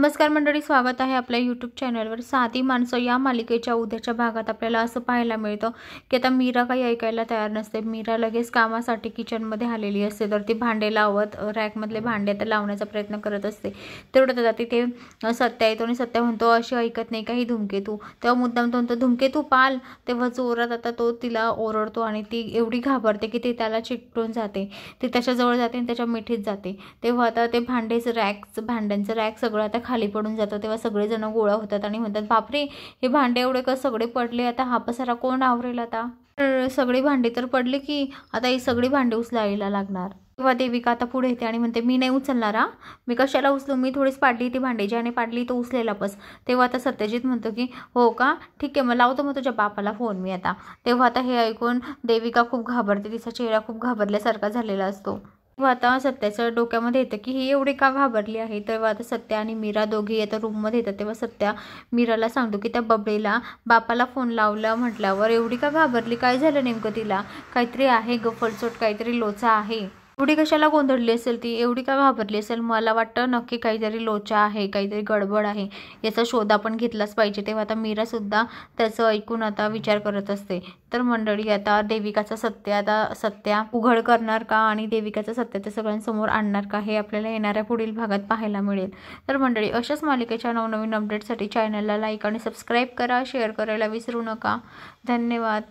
नमस्कार मंडळी, स्वागत आहे आपल्या यूट्यूब चॅनलवर. साधी माणसं या मालिकेच्या उद्याच्या भागात आपल्याला असं पाहायला मिळतं की आता मीरा काही ऐकायला तयार नसते. मीरा लगेच कामासाठी किचनमध्ये आलेली असते, तर ती भांडे लावत रॅकमधले भांडे तर लावण्याचा प्रयत्न करत असते. तेवढं आता तिथे सत्या येतो आणि सत्या म्हणतो, अशी ऐकत नाही काही धुमकेतू. तेव्हा मुद्दाम तो म्हणतो, धुमकेतू पाल. तेव्हा जोरात आता तो तिला ओरडतो आणि ती एवढी घाबरते की ती त्याला चिकटून जाते. ती त्याच्याजवळ जाते आणि त्याच्या मिठीत जाते. तेव्हा आता ते भांड्यांचं रॅक सगळं आता खाली पडून जातं. तेव्हा सगळेजण गोळा होतात आणि म्हणतात, बापरे, हे भांडे एवढे का सगळे पडले, आता हा पसारा कोण आवरेल आता. तर सगळी भांडी तर पडली की आता ही सगळी भांडी उचलायला लागणार. तेव्हा देविका आता पुढे येते आणि म्हणते, मी नाही उचलणार. मी कशाला उचलू, मी थोडीच पाडली ती भांडी, ज्याने पाडली तो उचलेला बस. तेव्हा आता सत्यजित म्हणतो की हो का, ठीक आहे, मग लावतो मग तुझ्या बापाला फोन मी आता. तेव्हा आता हे ऐकून देविका खूप घाबरते, तिचा चेहरा खूप घाबरल्यासारखा झालेला असतो. तेव्हा आता सत्याच्या डोक्यामध्ये येतं की ही एवढी का घाबरली आहे. तेव्हा आता सत्या आणि मीरा दोघी आता रूममध्ये येतात. तेव्हा सत्या मीराला सांगतो की त्या बबडीला बापाला फोन लावला म्हटल्यावर एवढी का घाबरली, काय झालं नेमकं तिला, काहीतरी आहे गफलचोट, काहीतरी लोचा आहे. एवढी कशाला गोंधळली असेल ती, एवढी का घाबरली असेल. मला वाटतं नक्की काहीतरी लोचा आहे, काहीतरी गडबड आहे, याचा शोध आपण घेतलाच पाहिजे. तेव्हा आता मीरासुद्धा त्याचं ऐकून आता विचार करत असते. तर मंडळी, आता सत्या उघड करणार का आणि देविकाचा सत्य ते सगळ्यांसमोर आणणार का, हे आपल्याला येणाऱ्या पुढील भागात पाहायला मिळेल. तर मंडळी, अशाच मालिकेच्या नवनवीन अपडेटसाठी चॅनलला लाईक आणि सबस्क्राईब करा, शेअर करायला विसरू नका. धन्यवाद.